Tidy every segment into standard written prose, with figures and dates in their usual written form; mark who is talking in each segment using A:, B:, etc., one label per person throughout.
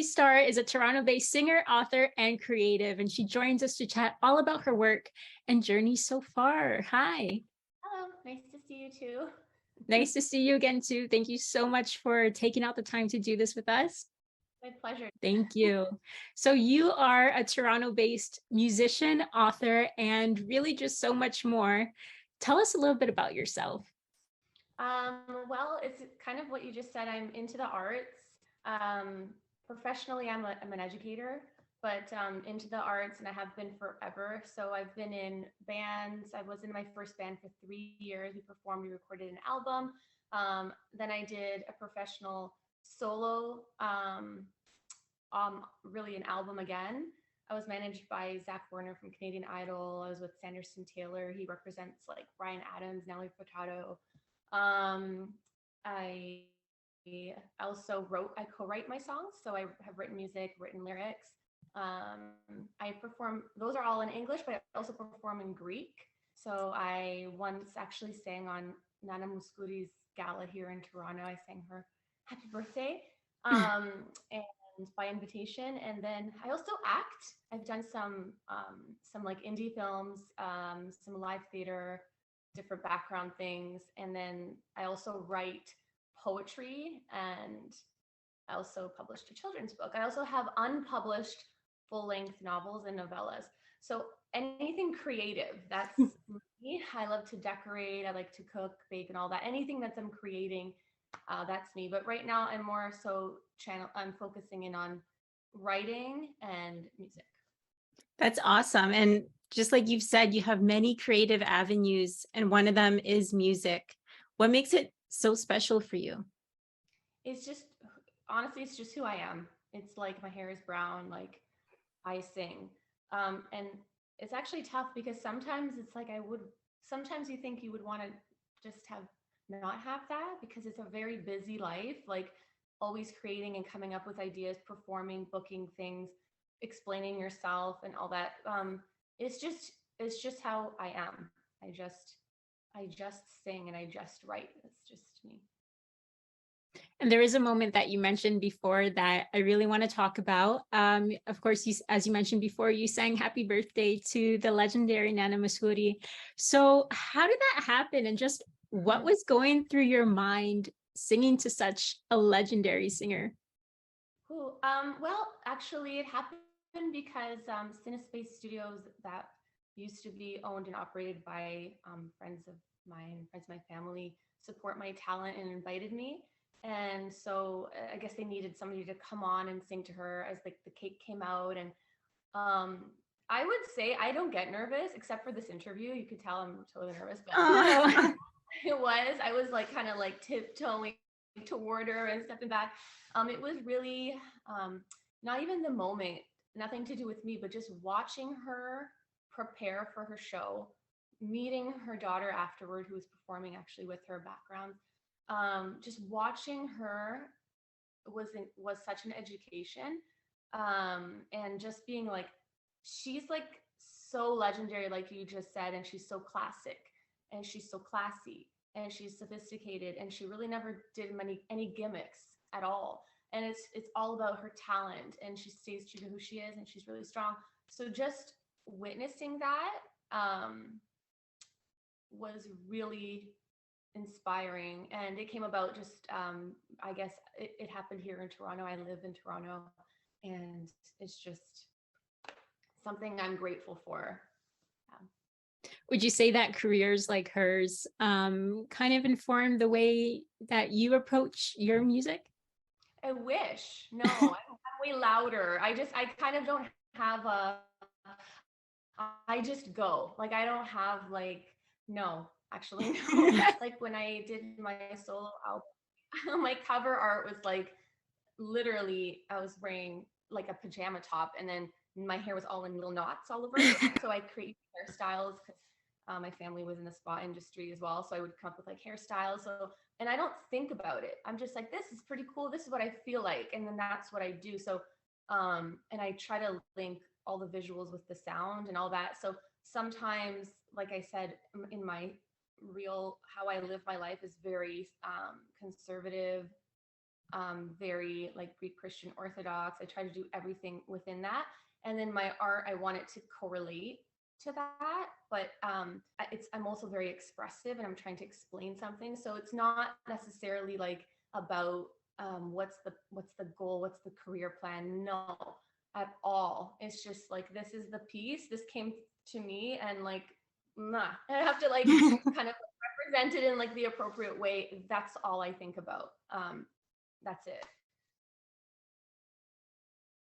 A: Effie Star is a Toronto-based singer, author, and creative, and she joins us to chat all about her work and journey so far. Hi.
B: Hello, nice to see you too.
A: Nice to see you again, too. Thank you so much for taking out the time to do this with us.
B: My pleasure.
A: Thank you. So you are a Toronto-based musician, author, and really just so much more. Tell us a little bit about yourself.
B: Well, it's kind of what you just said. I'm into the arts. Professionally, I'm an educator, but into the arts, and I have been forever. So I've been in bands. I was in my first band for 3 years. We performed, we recorded an album. Then I did a professional solo, really an album again. I was managed by Zach Werner from Canadian Idol. I was with Sanderson Taylor. He represents like Bryan Adams, Nelly Furtado. I also I co-write my songs. So I have written music, written lyrics. I perform, those are all in English, but I also perform in Greek. So I once actually sang on Nana Mouskouri's gala here in Toronto. I sang her happy birthday. And by invitation. And then I also act. I've done some like indie films, some live theater, different background things. And then I also write poetry, and I also published a children's book. I also have unpublished full-length novels and novellas. So anything creative, that's me. I love to decorate. I like to cook, bake, and all that. Anything that's I'm creating, that's me. But right now I'm more so I'm focusing in on writing and music.
A: That's awesome. And just like you've said, you have many creative avenues, and one of them is music. What makes it so special for you?
B: It's just, honestly, it's just who I am. It's like my hair is brown, like I sing. And it's actually tough because sometimes it's like sometimes you think you would want to just not have that, because it's a very busy life, like always creating and coming up with ideas, performing, booking things, explaining yourself and all that. It's just how I am. I just sing and I just write. It's just me.
A: And there is a moment that you mentioned before that I really want to talk about. Of course, as you mentioned before, you sang happy birthday to the legendary Nana Mouskouri. So how did that happen? And just what was going through your mind singing to such a legendary singer?
B: Cool. Well, actually, it happened because Cinespace Studios, that used to be owned and operated by friends of my family, support my talent and invited me. And so I guess they needed somebody to come on and sing to her as like the cake came out. And I would say I don't get nervous except for this interview. You could tell I'm totally nervous, but I was like kind of like tiptoeing toward her and stepping back. It was really not even the moment, nothing to do with me, but just watching her prepare for her show, meeting her daughter afterward, who was performing actually with her background. Just watching her was such an education. And just being like, she's like so legendary, like you just said, and she's so classic, and she's so classy, and she's sophisticated, and she really never did any gimmicks at all. And it's all about her talent, and she stays true to who she is, and she's really strong. So just witnessing that was really inspiring, and it came about just I guess it happened here in Toronto. I live in Toronto, and it's just something I'm grateful for.
A: Would you say that careers like hers kind of inform the way that you approach your music?
B: I wish. No, I'm way louder. I kind of don't have I just go. Like I don't have like, no, actually no. Like when I did my solo album, my cover art was like literally I was wearing like a pajama top, and then my hair was all in little knots all over it. So I create hairstyles because my family was in the spa industry as well. So I would come up with like hairstyles. And I don't think about it. I'm just like, this is pretty cool. This is what I feel like. And then that's what I do. So, and I try to link all the visuals with the sound and all that. So sometimes, like I said, in my how I live my life is very conservative, very like Greek Christian Orthodox. I try to do everything within that. And then my art, I want it to correlate to that, but I'm also very expressive and I'm trying to explain something. So it's not necessarily like about what's the goal, what's the career plan. No, at all. It's just like, this is the piece, this came to me, and like, I have to like kind of represent it in like the appropriate way. That's all I think about. That's it.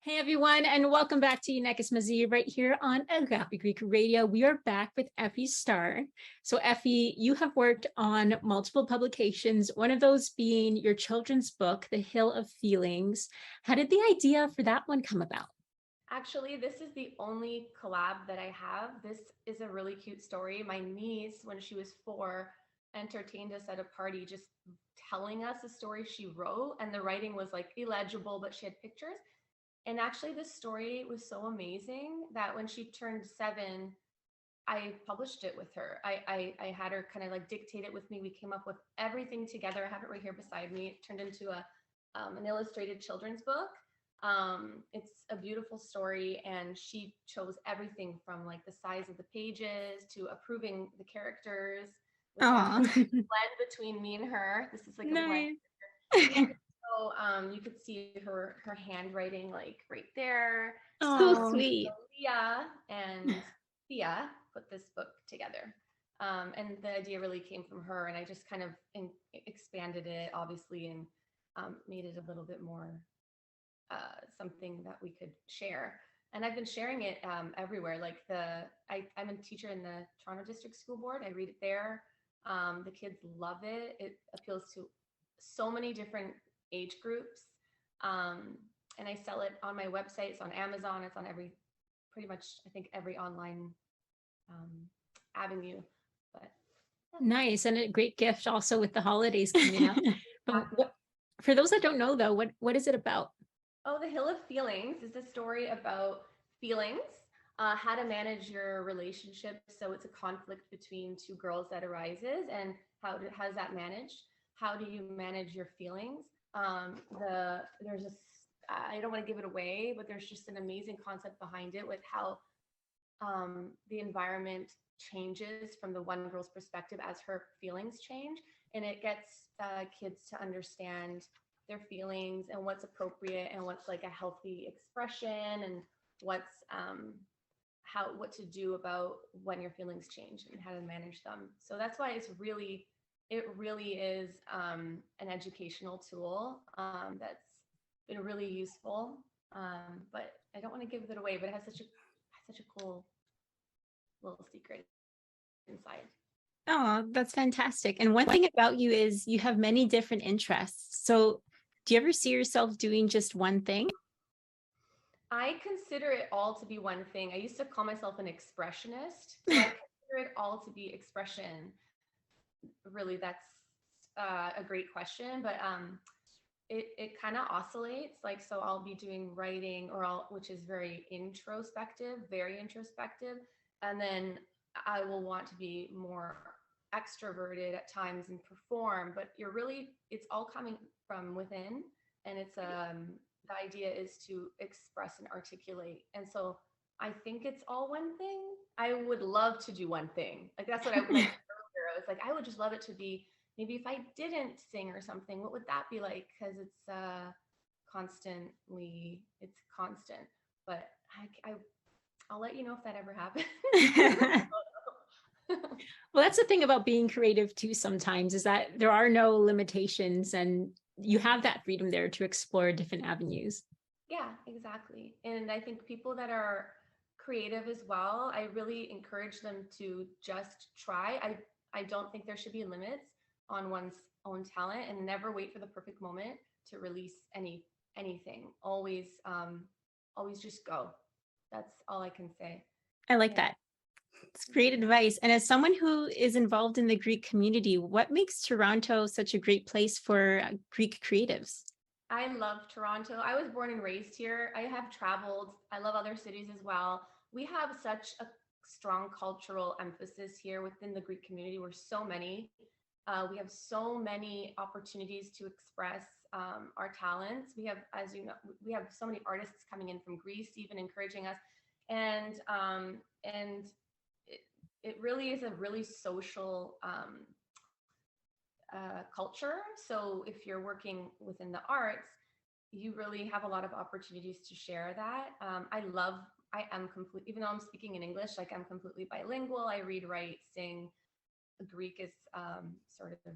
A: Hey everyone, and welcome back to Γυναίκες Μαζί right here on Agape Greek Radio. We are back with Effie Star. So Effie, you have worked on multiple publications, one of those being your children's book, The Hill of Feelings. How did the idea for that one come about?
B: Actually, this is the only collab that I have. This is a really cute story. My niece, when she was 4, entertained us at a party just telling us a story she wrote, and the writing was like illegible, but she had pictures. And actually, this story was so amazing that when she turned 7, I published it with her. I had her kind of like dictate it with me. We came up with everything together. I have it right here beside me. It turned into an illustrated children's book. It's a beautiful story, and she chose everything from like the size of the pages to approving the characters. Which blend between me and her. This is like a blend. So you could see her handwriting like right there.
A: So sweet.
B: So Leah and Thea put this book together. And the idea really came from her, and I just kind of expanded it, obviously, and made it a little bit more something that we could share. And I've been sharing it everywhere. Like I'm a teacher in the Toronto District School Board. I read it there. The kids love it. It appeals to so many different age groups. And I sell it on my website. It's on Amazon. It's on pretty much, I think, every online avenue. But
A: nice, and a great gift also with the holidays coming up. But for those that don't know, though, what is it about?
B: Oh, The Hill of Feelings is a story about feelings, how to manage your relationship. So it's a conflict between 2 girls that arises, and how's that managed? How do you manage your feelings? There's I don't want to give it away, but there's just an amazing concept behind it with how the environment changes from the one girl's perspective as her feelings change, and it gets kids to understand their feelings and what's appropriate and what's like a healthy expression, and what's what to do about when your feelings change and how to manage them. So that's why it really is an educational tool that's been really useful. But I don't want to give it away, but it has such a cool little secret inside.
A: Oh, that's fantastic. And one thing about you is you have many different interests. So do you ever see yourself doing just one thing?
B: I consider it all to be one thing. I used to call myself an expressionist. So I consider it all to be expression. Really, that's a great question, but it kind of oscillates. Like, so I'll be doing writing, which is very introspective, and then I will want to be more extroverted at times and perform. But it's all coming from within, and it's the idea is to express and articulate. And so I think it's all one thing. I would love to do one thing. Like, that's what I like. I was like, I would just love it to be, maybe if I didn't sing or something, what would that be like? Because it's constant. But I'll let you know if that ever happens.
A: Well, that's the thing about being creative too sometimes, is that there are no limitations, and you have that freedom there to explore different avenues.
B: Yeah, exactly. And I think people that are creative as well, I really encourage them to just try. I don't think there should be limits on one's own talent, and never wait for the perfect moment to release anything. Always just go. That's all I can say.
A: I like that. It's great advice. And as someone who is involved in the Greek community, what makes Toronto such a great place for Greek creatives?
B: I love Toronto. I was born and raised here. I have traveled. I love other cities as well. We have such a strong cultural emphasis here within the Greek community. We're so many We have so many opportunities to express our talents. We have, as you know, we have so many artists coming in from Greece, even encouraging us, and it really is a really social culture. So if you're working within the arts, you really have a lot of opportunities to share that. I am complete, even though I'm speaking in English, like I'm completely bilingual. I read, write, sing. Greek is sort of,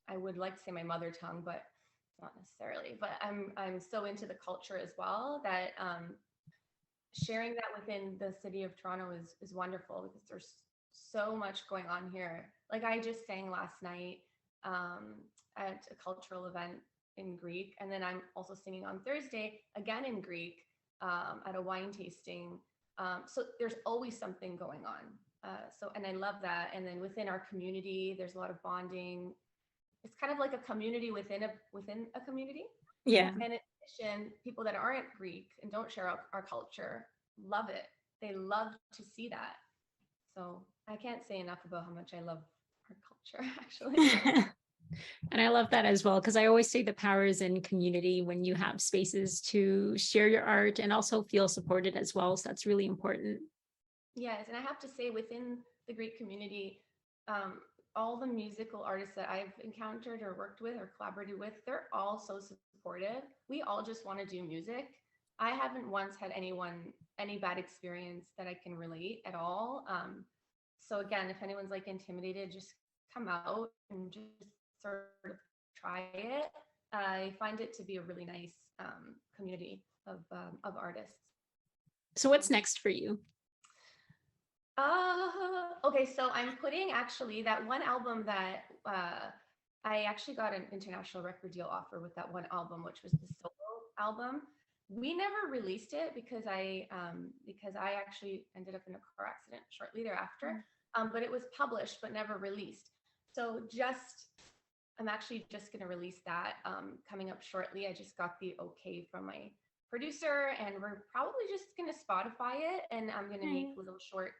B: I would like to say my mother tongue, but not necessarily. But I'm so into the culture as well that sharing that within the city of Toronto is wonderful, because there's so much going on here. Like I just sang last night at a cultural event in Greek, and then I'm also singing on Thursday again in Greek at a wine tasting. So there's always something going on. And I love that. And then within our community, there's a lot of bonding. It's kind of like a community within a community.
A: Yeah.
B: And in addition, people that aren't Greek and don't share our culture love it. They love to see that. So I can't say enough about how much I love our culture, actually.
A: And I love that as well, because I always say the power is in community when you have spaces to share your art and also feel supported as well. So that's really important.
B: Yes, and I have to say, within the Greek community, all the musical artists that I've encountered or worked with or collaborated with, they're all so supportive. We all just want to do music. I haven't once had any bad experience that I can relate at all. So again, if anyone's like intimidated, just come out and just sort of try it. I find it to be a really nice community of artists.
A: So what's next for you?
B: Okay, so I'm putting actually that one album that I actually got an international record deal offer with that one album, which was the solo album. We never released it because I actually ended up in a car accident shortly thereafter. But it was published but never released. So I'm actually just going to release that coming up shortly. I just got the okay from my producer, and we're probably just going to Spotify it, and I'm going to make little short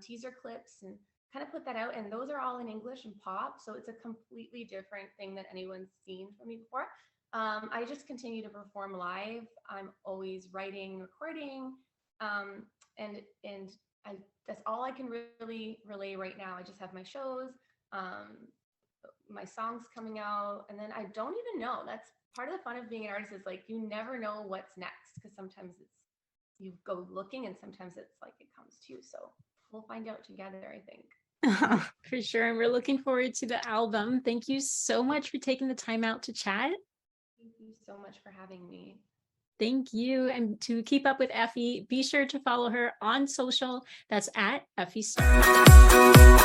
B: teaser clips and kind of put that out. And those are all in English and pop, so it's a completely different thing that anyone's seen from me before. I just continue to perform live. I'm always writing, recording, and that's all I can really relay right now. I just have my shows, my songs coming out, and then I don't even know. That's part of the fun of being an artist, is like you never know what's next, because sometimes you go looking, and sometimes it's like it comes to you. So we'll find out together, I think.
A: For sure. And we're looking forward to the album. Thank you so much for taking the time out to chat.
B: Thank you so much for having me.
A: Thank you. And to keep up with Effie, be sure to follow her on social. That's at Effie Star.